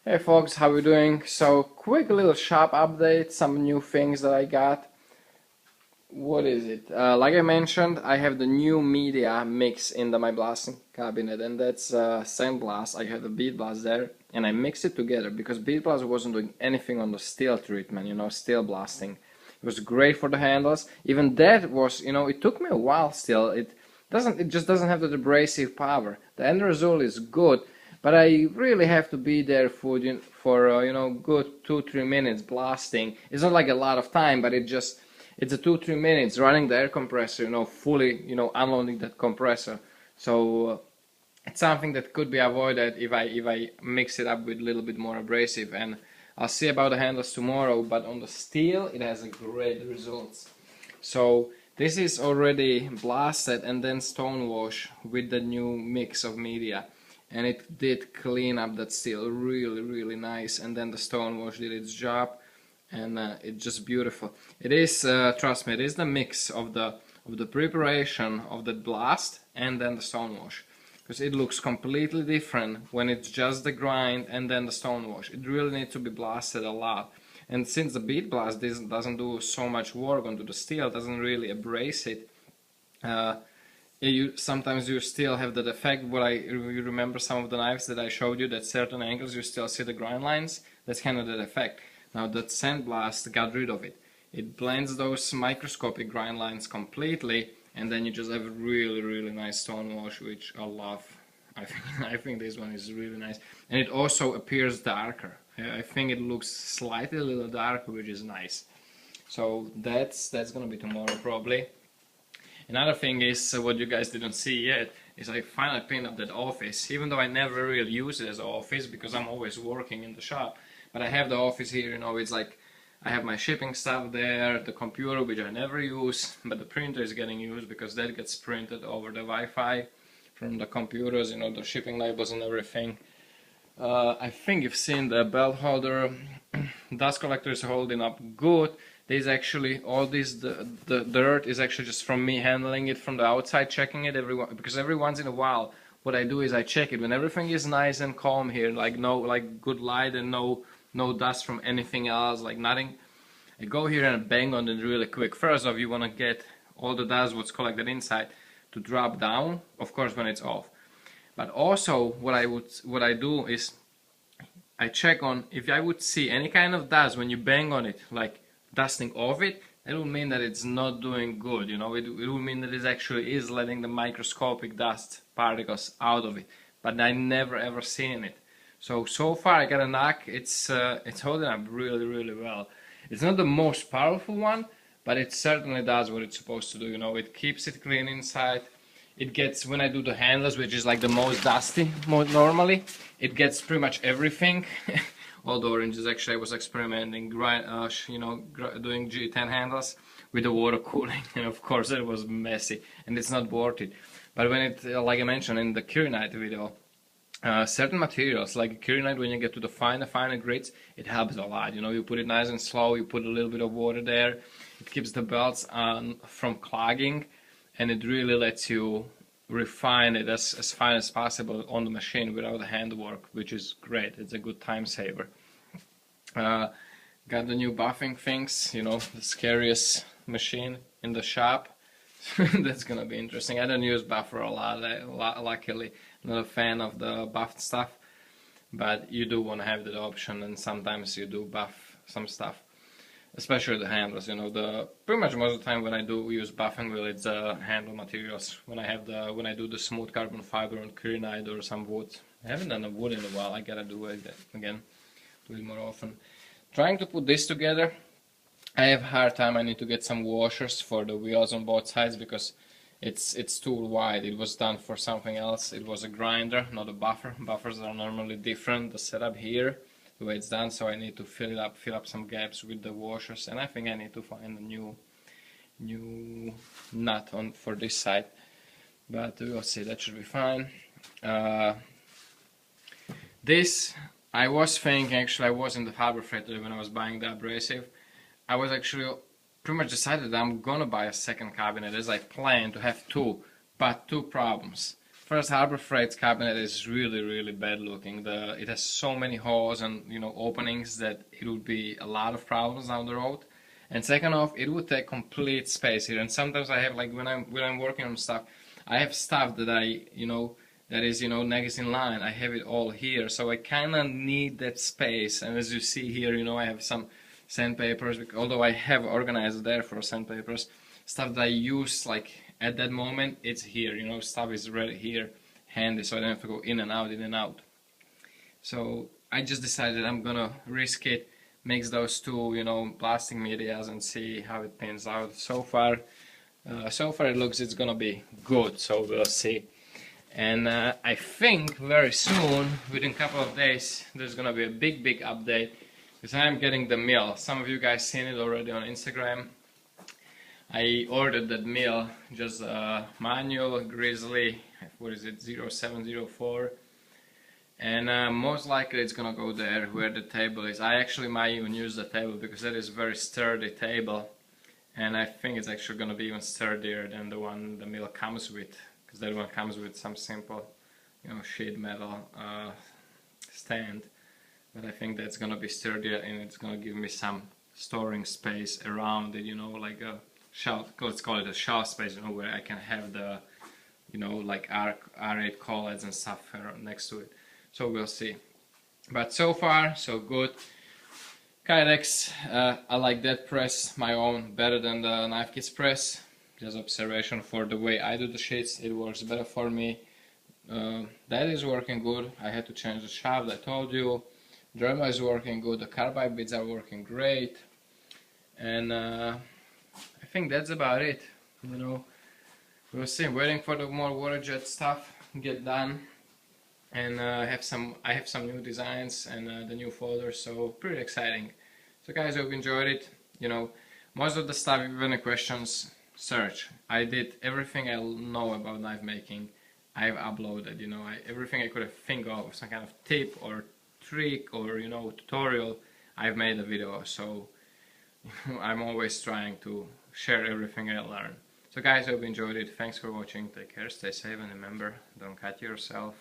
Hey folks, how we doing? So quick little shop update, some new things that I got. What is it? Like I mentioned, I have the new media mix in my blasting cabinet, and that's sandblast. I have the bead blast there, and I mix it together because bead blast wasn't doing anything on the steel treatment, steel blasting. It was great for the handles. Even that was, it took me a while still. It just doesn't have the abrasive power. The end result is good, but I really have to be there for good 2-3 minutes blasting. It's not like a lot of time, but it's a 2-3 minutes running the air compressor, fully, unloading that compressor. So it's something that could be avoided if I mix it up with a little bit more abrasive. And I'll see about the handles tomorrow, but on the steel it has a great results. So this is already blasted and then stone wash with the new mix of media, and it did clean up that steel really nice, and then the stone wash did its job, and it's just beautiful. It is, trust me, it is the mix of the preparation of the blast and then the stone wash, because it looks completely different when it's just the grind and then the stone wash. It really needs to be blasted a lot. And since the bead blast doesn't do so much work onto the steel, doesn't really abrase it, sometimes you still have that effect. You remember some of the knives that I showed you, that certain angles you still see the grind lines? That's kind of that effect. Now that sandblast got rid of it. It blends those microscopic grind lines completely, and then you just have a really nice stone wash, which I love. I think this one is really nice, and it also appears darker. I think it looks slightly a little darker, which is nice. So that's gonna be tomorrow probably. Another thing is, what you guys didn't see yet, is I finally cleaned up that office, even though I never really use it as an office because I'm always working in the shop. But I have the office here, it's like I have my shipping stuff there, the computer, which I never use, but the printer is getting used because that gets printed over the Wi-Fi from the computers, the shipping labels and everything. I think you've seen the belt holder. Dust collector is holding up good. There's actually all the dirt is actually just from me handling it from the outside, checking it because every once in a while what I do is I check it when everything is nice and calm here, like good light and no dust from anything else, like nothing. I go here and bang on it really quick. First off, you want to get all the dust what's collected inside to drop down, of course, when it's off. But also what I do is I check on if I would see any kind of dust when you bang on it, like dusting off it. It will mean that it's not doing good, it will mean that it actually is letting the microscopic dust particles out of it. But I never ever seen it. So far I got a knock. It's holding up really well. It's not the most powerful one, but it certainly does what it's supposed to do. It keeps it clean inside. It gets, when I do the handles, which is like the most dusty normally, it gets pretty much everything. All the oranges. Actually, I was experimenting, doing G10 handles with the water cooling, and of course it was messy, and it's not worth it. But when like I mentioned in the Kirinite video, certain materials like Kirinite, when you get to the finer grits, it helps a lot. You put it nice and slow. You put a little bit of water there. It keeps the belts from clogging, and it really lets you refine it as fine as possible on the machine without the hand work, which is great. It's a good time saver. Got the new buffing things, the scariest machine in the shop. That's gonna be interesting. I don't use buffer a lot, luckily. Not a fan of the buffed stuff, but you do want to have that option, and sometimes you do buff some stuff, especially the handles. Pretty much most of the time when I do use buffing wheel, it's handle materials. When I do the smooth carbon fiber on Kirinite or some wood. I haven't done a wood in a while. I gotta do it again, do it more often. Trying to put this together, I have a hard time. I need to get some washers for the wheels on both sides because it's too wide. It was done for something else. It was a grinder, not a buffer. Buffers are normally different. The setup here, the way it's done, so I need to fill up some gaps with the washers, and I think I need to find a new nut for this side, but we'll see. That should be fine. This, I was thinking, actually I was in the Harbor Freight when I was buying the abrasive. I was actually pretty much decided that I'm gonna buy a second cabinet, as I plan to have two, but two problems. first, Harbor Freight's cabinet is really bad looking. It has so many holes and openings that it would be a lot of problems down the road. And second off, it would take complete space here. And sometimes I have, like, when I'm working on stuff, I have stuff that that is next in line. I have it all here, so I kind of need that space. And as you see here, I have some sandpapers, although I have organized there for sandpapers, stuff that I use like at that moment. It's here, stuff is right here, handy, so I don't have to go in and out. So I just decided I'm gonna risk it, mix those two, plastic medias, and see how it pans out. So far it looks it's gonna be good, so we'll see. And I think very soon, within a couple of days, there's gonna be a big update, because I'm getting the mill. Some of you guys seen it already on Instagram. I ordered that mill, just a manual Grizzly, what is it, 0704, and most likely it's gonna go there where the table is. I actually might even use the table, because that is a very sturdy table, and I think it's actually gonna be even sturdier than the one the mill comes with, because that one comes with some simple, sheet metal stand. But I think that's gonna be sturdier, and it's gonna give me some storing space around it, like a shelf. Let's call it a shelf space, where I can have the, like R8 collets and stuff next to it. So we'll see. But so far, so good. Kydex, I like that press, my own, better than the Knife Kids press. Just observation for the way I do the sheets, it works better for me. That is working good. I had to change the shaft, I told you. Dremel is working good, the carbide bits are working great. And I think that's about it. We'll see. I'm waiting for the more water jet stuff get done. And I have some new designs and the new folders, so pretty exciting. So guys, I hope you enjoyed it. Most of the stuff, if you have any questions, search. I did everything I know about knife making. I've uploaded, everything I could think of, some kind of tip or trick or tutorial, I've made a video. So I'm always trying to share everything I learn. So guys, I hope you enjoyed it. Thanks for watching. Take care, stay safe, and remember, don't cut yourself.